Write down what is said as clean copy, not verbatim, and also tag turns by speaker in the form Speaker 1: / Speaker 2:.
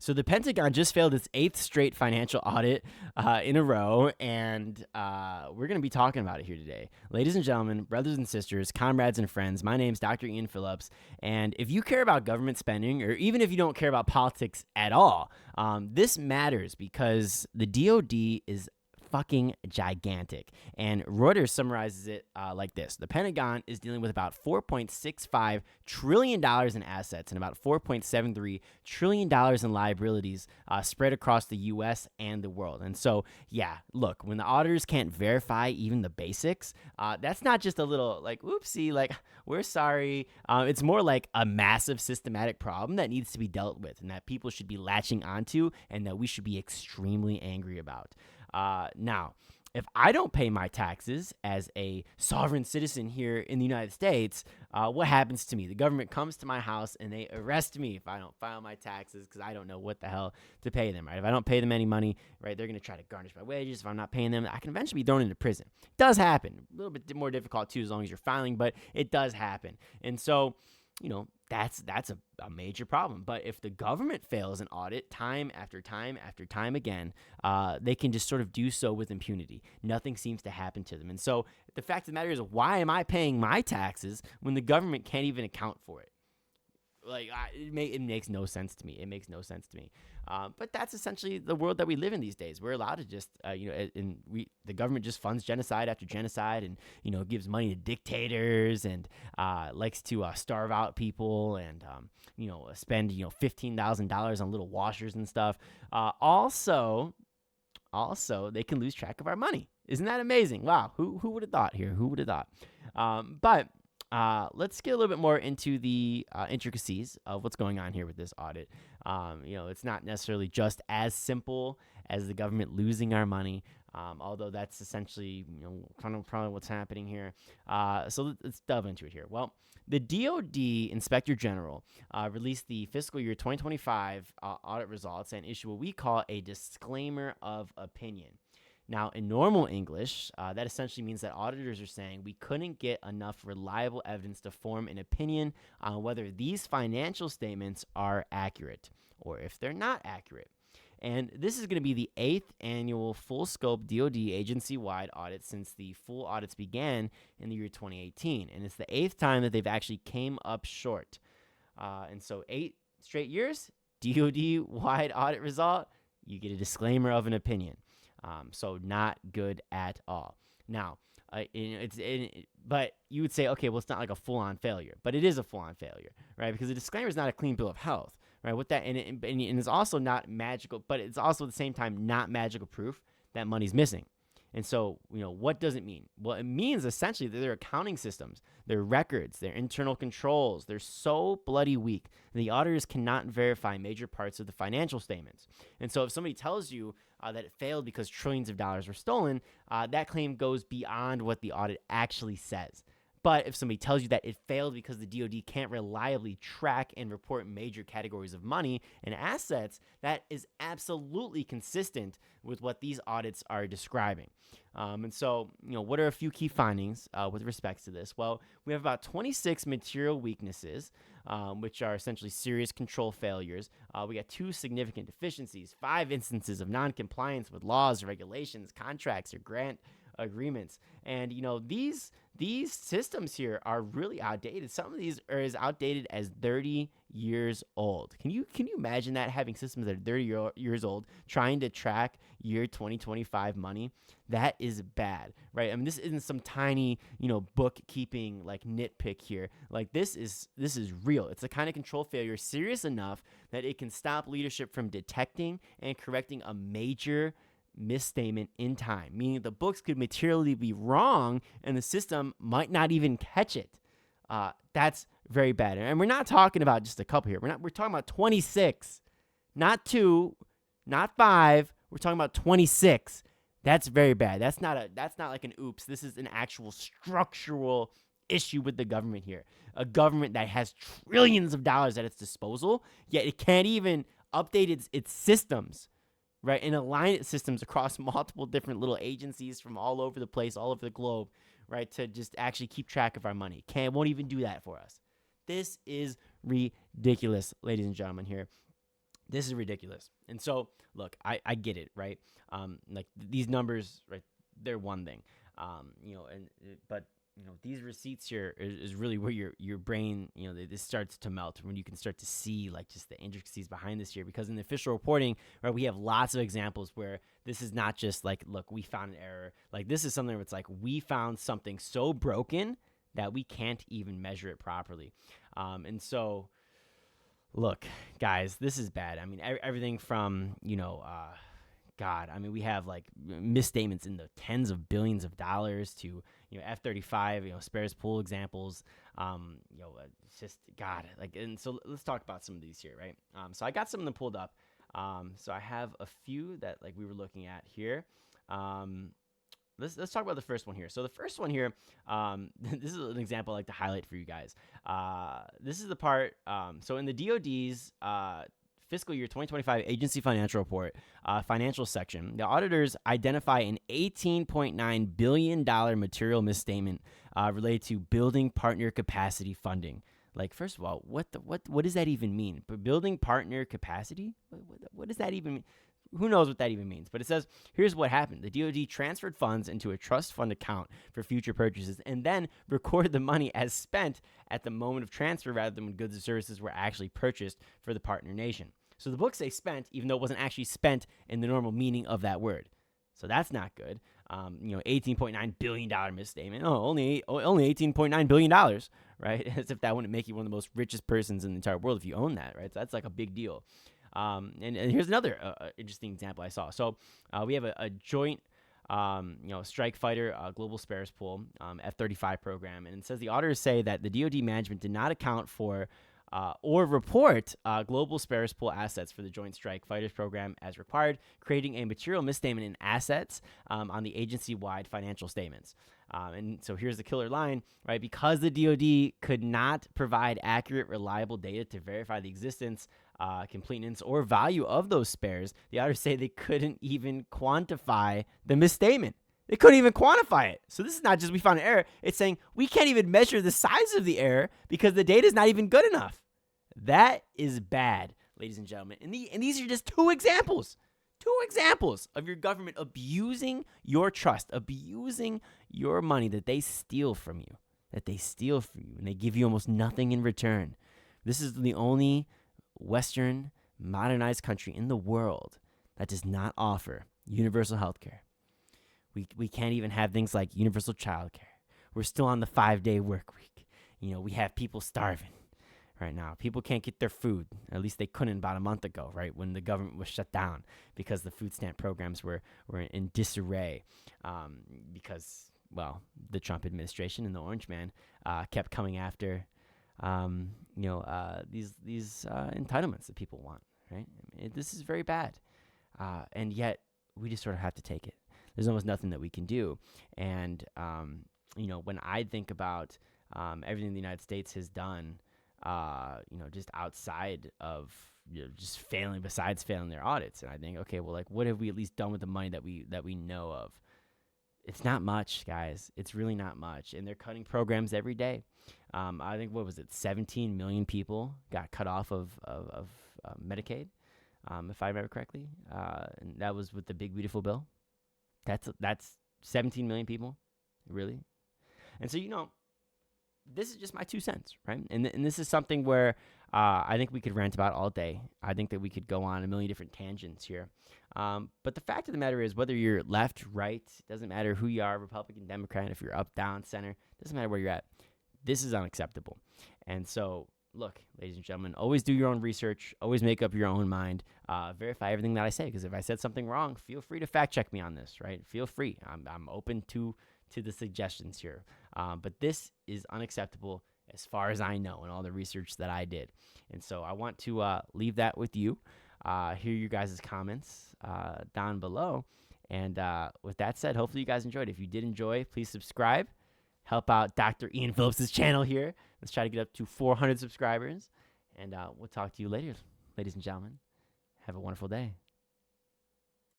Speaker 1: So the Pentagon just failed its 8th straight financial audit in a row, and we're going to be talking about it here today. Ladies and gentlemen, brothers and sisters, comrades and friends, my name's Dr. Ian Phillips, and if you care about government spending, or even if you don't care about politics at all, this matters because the DoD is fucking gigantic. And Reuters summarizes it like this. The Pentagon is dealing with about $4.65 trillion in assets and about $4.73 trillion in liabilities spread across the U.S. and the world. And so, yeah, look, when the auditors can't verify even the basics, that's not just a little like, oopsie, like, we're sorry. It's more like a massive systematic problem that needs to be dealt with and that people should be latching onto and that we should be extremely angry about. Now, if I don't pay my taxes as a sovereign citizen here in the United States, what happens to me? The government comes to my house and they arrest me if I don't file my taxes because I don't know what the hell to pay them, right? If I don't pay them any money, right, they're going to try to garnish my wages. If I'm not paying them, I can eventually be thrown into prison. It does happen. A little bit more difficult too as long as you're filing, but it does happen. And so, that's a major problem. But if the government fails an audit time after time after time again, they can just sort of do so with impunity. Nothing seems to happen to them. And so the fact of the matter is, why am I paying my taxes when the government can't even account for it? Like, it makes no sense to me. It makes no sense to me. But that's essentially the world that we live in these days. We're allowed to just, the government just funds genocide after genocide and, gives money to dictators and likes to starve out people and, spend, $15,000 on little washers and stuff. Also, they can lose track of our money. Isn't that amazing? Wow. Who would have thought here? Who would have thought? But let's get a little bit more into the intricacies of what's going on here with this audit. It's not necessarily just as simple as the government losing our money, although that's essentially, kind of probably what's happening here. So let's delve into it here. Well, the DoD Inspector General released the fiscal year 2025 audit results and issued what we call a disclaimer of opinion. Now, in normal English, that essentially means that auditors are saying we couldn't get enough reliable evidence to form an opinion on whether these financial statements are accurate or if they're not accurate. And this is going to be the 8th annual full-scope DoD agency-wide audit since the full audits began in the year 2018. And it's the 8th time that they've actually came up short. And so 8 straight years, DoD-wide audit result, you get a disclaimer of an opinion. So not good at all. Now, but you would say, okay, well, it's not like a full-on failure, but it is a full-on failure, right? Because the disclaimer is not a clean bill of health, right? With that, and it's also not magical, but it's also at the same time not magical proof that money's missing. And so, what does it mean? Well, it means essentially that their accounting systems, their records, their internal controls, they're so bloody weak that the auditors cannot verify major parts of the financial statements. And so if somebody tells you that it failed because trillions of dollars were stolen, that claim goes beyond what the audit actually says. But if somebody tells you that it failed because the DoD can't reliably track and report major categories of money and assets, that is absolutely consistent with what these audits are describing. And so, what are a few key findings with respect to this? Well, we have about 26 material weaknesses, which are essentially serious control failures. We got 2 significant deficiencies, 5 instances of non-compliance with laws, regulations, contracts, or grant agreements. And these systems here are really outdated. Some of these are as outdated as 30 years old. Can you imagine that, having systems that are 30 years old trying to track year 2025 money? That is bad, right? I mean, this isn't some tiny, bookkeeping like nitpick here. Like this is real. It's the kind of control failure serious enough that it can stop leadership from detecting and correcting a major misstatement in time, meaning the books could materially be wrong and the system might not even catch it. That's very bad. And we're not talking about just a couple here. We're talking about 26, not 2, not 5. We're talking about 26. That's very bad. That's not like an oops. This is an actual structural issue with the government here. A government that has trillions of dollars at its disposal, yet it can't even update its systems, right, and align its systems across multiple different little agencies from all over the place, all over the globe, right, to just actually keep track of our money. Won't even do that for us. This is ridiculous, ladies and gentlemen, here. This is ridiculous. And so, look, I get it, right? Like these numbers, right? They're one thing, but these receipts here is really where your brain, this starts to melt when you can start to see like just the intricacies behind this here. Because in the official reporting, right, we have lots of examples where this is not just like, look, we found an error. Like this is something where it's like we found something so broken that we can't even measure it properly, and so. Look, guys, this is bad. I mean, everything from, God, I mean, we have like misstatements in the tens of billions of dollars to, F-35, spares pool examples. It's just, God, like, and so let's talk about some of these here, right? So I got some of them pulled up. So I have a few that like we were looking at here. Let's talk about the first one here. So the first one here, this is an example I like to highlight for you guys. This is the part, so in the DoD's fiscal year 2025 agency financial report, financial section, the auditors identify an $18.9 billion material misstatement related to building partner capacity funding. Like, first of all, what does that even mean? Building partner capacity? What does that even mean? Who knows what that even means? But it says, here's what happened. The DoD transferred funds into a trust fund account for future purchases and then recorded the money as spent at the moment of transfer rather than when goods and services were actually purchased for the partner nation. So the books say spent, even though it wasn't actually spent in the normal meaning of that word. So that's not good. $18.9 billion misstatement. Oh, only $18.9 billion, right? As if that wouldn't make you one of the most richest persons in the entire world if you own that, right? So that's like a big deal. And here's another interesting example I saw. So we have a joint, strike fighter global spares pool, F-35 program. And it says the auditors say that the DoD management did not account for or report global spares pool assets for the Joint Strike Fighters program as required, creating a material misstatement in assets on the agency-wide financial statements. And so here's the killer line, right? Because the DoD could not provide accurate, reliable data to verify the existence, completeness, or value of those spares, the auditors say they couldn't even quantify the misstatement. They couldn't even quantify it. So this is not just we found an error. It's saying we can't even measure the size of the error because the data is not even good enough. That is bad, ladies and gentlemen. And these are just two examples of your government abusing your trust, abusing your money that they steal from you, and they give you almost nothing in return. This is the only Western modernized country in the world that does not offer universal health care. We can't even have things like universal child care. We're still on the 5-day work week. We have people starving right now. People can't get their food. At least they couldn't about a month ago, right, when the government was shut down because the food stamp programs were in disarray because, well, the Trump administration and the Orange Man kept coming after, these entitlements that people want, right? This is very bad. And yet we just sort of have to take it. There's almost nothing that we can do. And, when I think about everything the United States has done, just outside of just failing, besides failing their audits, and I think, okay, well, like, what have we at least done with the money that we know of? It's not much, guys. It's really not much. And they're cutting programs every day. I think, 17 million people got cut off of Medicaid, if I remember correctly. And that was with the big, beautiful bill. That's 17 million people, really. And so, this is just my 2 cents, right? And this is something where I think we could rant about all day. I think that we could go on a million different tangents here. But the fact of the matter is, whether you're left, right, doesn't matter who you are, Republican, Democrat, if you're up, down, center, doesn't matter where you're at. This is unacceptable. And so, look, ladies and gentlemen, always do your own research. Always make up your own mind. Verify everything that I say, because if I said something wrong, feel free to fact check me on this, right? Feel free. I'm open to the suggestions here. But this is unacceptable as far as I know and all the research that I did. And so I want to leave that with you. Hear you guys' comments down below. And with that said, hopefully you guys enjoyed. If you did enjoy, please subscribe. Help out Dr. Ian Phillips' channel here. Let's try to get up to 400 subscribers. And we'll talk to you later, ladies and gentlemen. Have a wonderful day.